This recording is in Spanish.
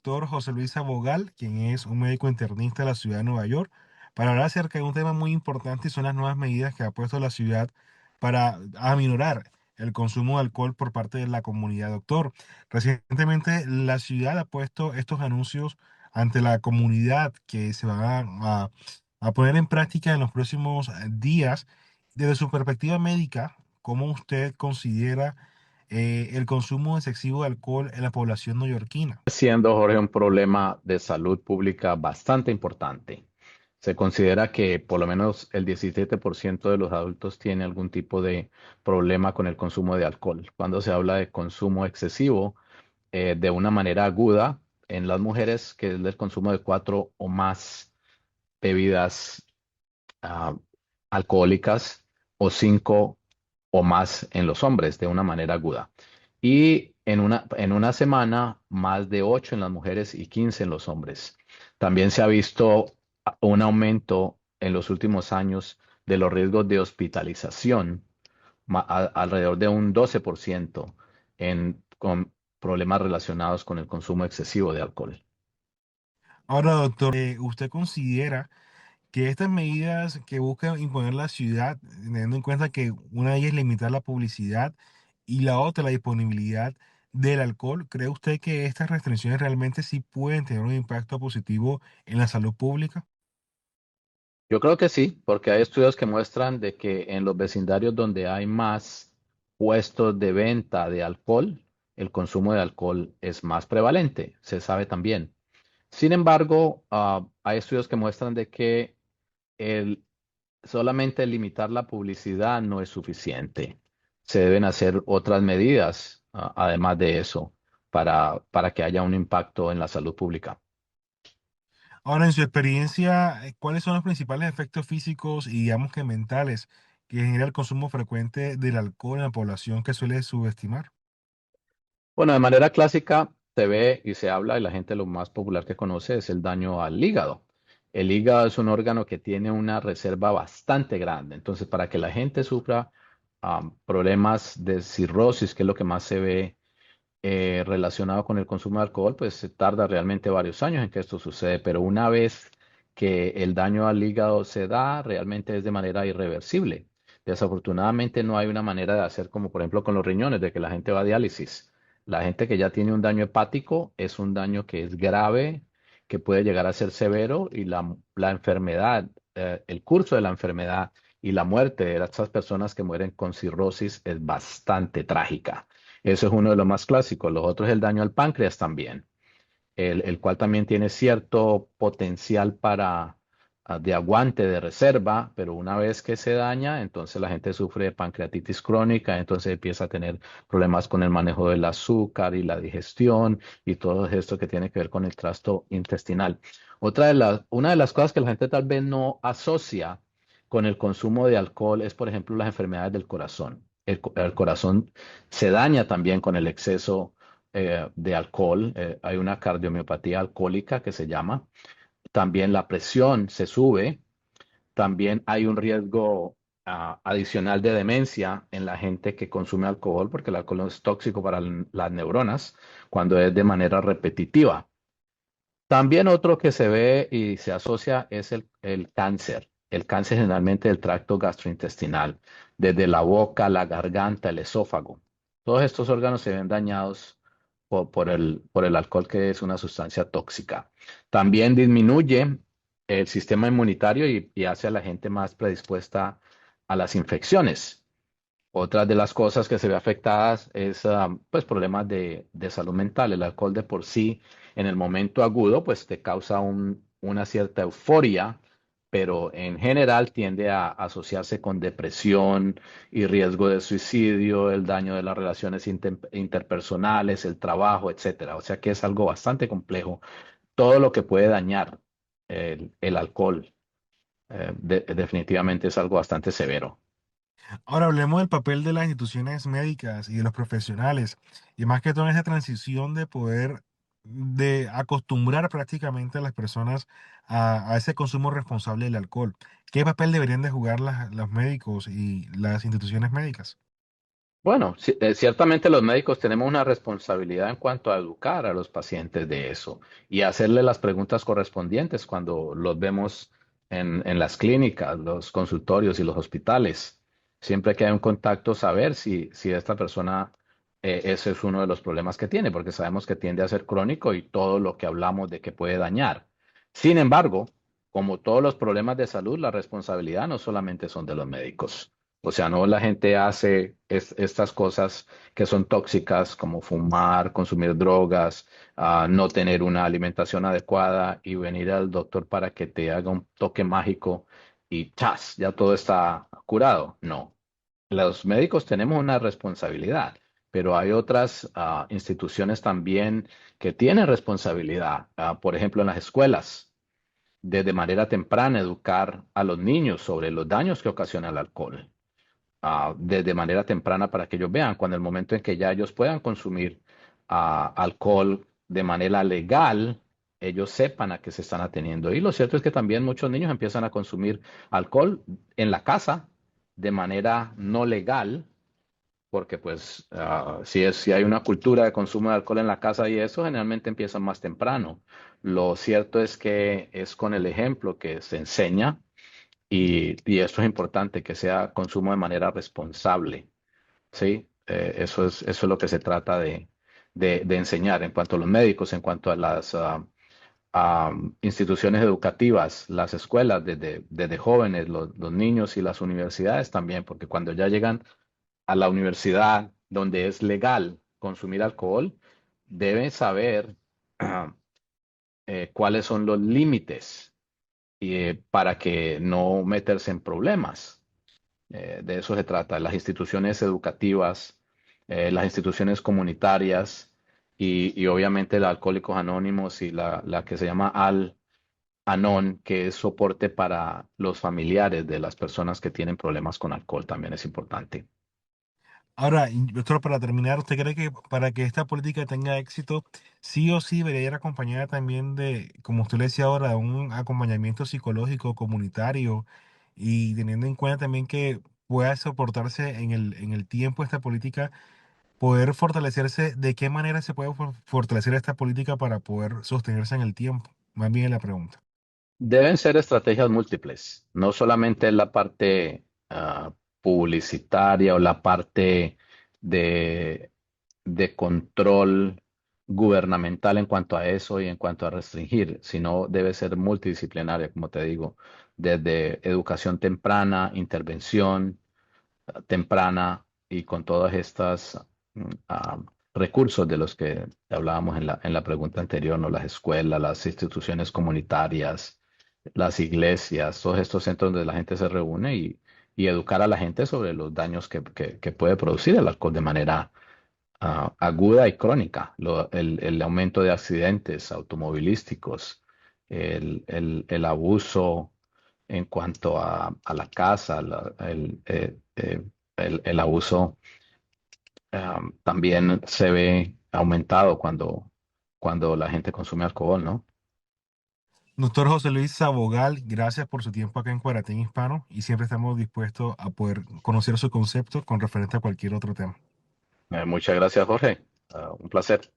doctor José Luis Abogal, quien es un médico internista de la ciudad de Nueva York, para hablar acerca de un tema muy importante y son las nuevas medidas que ha puesto la ciudad para aminorar el consumo de alcohol por parte de la comunidad. Doctor, recientemente la ciudad ha puesto estos anuncios ante la comunidad que se van a poner en práctica en los próximos días. Desde su perspectiva médica, ¿cómo usted considera el consumo excesivo de alcohol en la población neoyorquina? Siendo, Jorge, un problema de salud pública bastante importante. Se considera que por lo menos el 17% de los adultos tiene algún tipo de problema con el consumo de alcohol. Cuando se habla de consumo excesivo, de una manera aguda en las mujeres, que es el consumo de cuatro o más bebidas ah, alcohólicas o cinco o más en los hombres de una manera aguda. Y en una semana, más de 8 en las mujeres y 15 en los hombres. También se ha visto un aumento en los últimos años de los riesgos de hospitalización, alrededor de un 12% con problemas relacionados con el consumo excesivo de alcohol. Ahora, doctor, ¿usted considera que estas medidas que busca imponer la ciudad, teniendo en cuenta que una de ellas es limitar la publicidad y la otra la disponibilidad del alcohol, cree usted que estas restricciones realmente sí pueden tener un impacto positivo en la salud pública? Yo creo que sí, porque hay estudios que muestran de que en los vecindarios donde hay más puestos de venta de alcohol, el consumo de alcohol es más prevalente, se sabe también. Sin embargo, hay estudios que muestran de que el, solamente limitar la publicidad no es suficiente. Se deben hacer otras medidas, además de eso, para que haya un impacto en la salud pública. Ahora, en su experiencia, ¿cuáles son los principales efectos físicos y digamos que mentales que genera el consumo frecuente del alcohol en la población que suele subestimar? Bueno, de manera clásica se ve y se habla y la gente lo más popular que conoce es el daño al hígado. El hígado es un órgano que tiene una reserva bastante grande. Entonces, para que la gente sufra problemas de cirrosis, que es lo que más se ve relacionado con el consumo de alcohol, pues se tarda realmente varios años en que esto sucede. Pero una vez que el daño al hígado se da, realmente es de manera irreversible. Desafortunadamente no hay una manera de hacer como por ejemplo con los riñones, de que la gente va a diálisis. La gente que ya tiene un daño hepático es un daño que es grave, que puede llegar a ser severo y la enfermedad, el curso de la enfermedad y la muerte de estas personas que mueren con cirrosis es bastante trágica. Eso es uno de los más clásicos. Los otros es el daño al páncreas también, el cual también tiene cierto potencial de aguante, de reserva, pero una vez que se daña, entonces la gente sufre de pancreatitis crónica, entonces empieza a tener problemas con el manejo del azúcar y la digestión y todo esto que tiene que ver con el trasto intestinal. Una de las cosas que la gente tal vez no asocia con el consumo de alcohol es, por ejemplo, las enfermedades del corazón. El corazón se daña también con el exceso de alcohol. Hay una cardiomiopatía alcohólica que se llama. También la presión se sube. También hay un riesgo adicional de demencia en la gente que consume alcohol, porque el alcohol es tóxico para las neuronas cuando es de manera repetitiva. También otro que se ve y se asocia es el cáncer. El cáncer generalmente del tracto gastrointestinal, desde la boca, la garganta, el esófago. Todos estos órganos se ven dañados por el alcohol, que es una sustancia tóxica. También disminuye el sistema inmunitario y hace a la gente más predispuesta a las infecciones. Otra de las cosas que se ve afectadas es pues problemas de salud mental. El alcohol de por sí en el momento agudo pues te causa una cierta euforia, pero en general tiende a asociarse con depresión y riesgo de suicidio, el daño de las relaciones interpersonales, el trabajo, etcétera. O sea que es algo bastante complejo. Todo lo que puede dañar el alcohol definitivamente es algo bastante severo. Ahora hablemos del papel de las instituciones médicas y de los profesionales, y más que todo en esa transición de poder de acostumbrar prácticamente a las personas a ese consumo responsable del alcohol. ¿Qué papel deberían de jugar los médicos y las instituciones médicas? Bueno, ciertamente los médicos tenemos una responsabilidad en cuanto a educar a los pacientes de eso y hacerle las preguntas correspondientes cuando los vemos en las clínicas, los consultorios y los hospitales. Siempre que hay un contacto, saber si esta persona, ese es uno de los problemas que tiene, porque sabemos que tiende a ser crónico y todo lo que hablamos de que puede dañar. Sin embargo, como todos los problemas de salud, la responsabilidad no solamente son de los médicos. O sea, no la gente hace estas cosas que son tóxicas, como fumar, consumir drogas, no tener una alimentación adecuada y venir al doctor para que te haga un toque mágico y ¡chas! Ya todo está curado. No, los médicos tenemos una responsabilidad, pero hay otras instituciones también que tienen responsabilidad. Por ejemplo, en las escuelas, desde manera temprana, educar a los niños sobre los daños que ocasiona el alcohol desde manera temprana para que ellos vean, cuando el momento en que ya ellos puedan consumir alcohol de manera legal, ellos sepan a qué se están ateniendo. Y lo cierto es que también muchos niños empiezan a consumir alcohol en la casa de manera no legal, porque pues si hay una cultura de consumo de alcohol en la casa y eso generalmente empieza más temprano. Lo cierto es que es con el ejemplo que se enseña y esto es importante, que sea consumo de manera responsable, ¿sí? Eso es lo que se trata de enseñar en cuanto a los médicos, en cuanto a las instituciones educativas, las escuelas, desde jóvenes, los niños y las universidades también, porque cuando ya llegan a la universidad donde es legal consumir alcohol, deben saber ah, cuáles son los límites para que no meterse en problemas. De eso se trata. Las instituciones educativas, las instituciones comunitarias y obviamente el Alcohólicos Anónimos y la que se llama Al-Anon, que es soporte para los familiares de las personas que tienen problemas con alcohol, también es importante. Ahora, doctor, para terminar, ¿usted cree que para que esta política tenga éxito, sí o sí debería ir acompañada también de, como usted le decía ahora, un acompañamiento psicológico comunitario y teniendo en cuenta también que pueda soportarse en el tiempo esta política, poder fortalecerse, ¿de qué manera se puede fortalecer esta política para poder sostenerse en el tiempo? Más bien es la pregunta. Deben ser estrategias múltiples, no solamente la parte publicitaria o la parte de, de control gubernamental en cuanto a eso y en cuanto a restringir, sino debe ser multidisciplinaria, como te digo, desde educación temprana, intervención temprana y con todas estas recursos de los que hablábamos en la pregunta anterior, ¿no? Las escuelas, las instituciones comunitarias, las iglesias, todos estos centros donde la gente se reúne y educar a la gente sobre los daños que puede producir el alcohol de manera aguda y crónica, el aumento de accidentes automovilísticos, el abuso en cuanto a la casa, el abuso también se ve aumentado cuando la gente consume alcohol, ¿no? Doctor José Luis Sabogal, gracias por su tiempo acá en Cuaratín Hispano y siempre estamos dispuestos a poder conocer su concepto con referente a cualquier otro tema. Muchas gracias, Jorge. Un placer.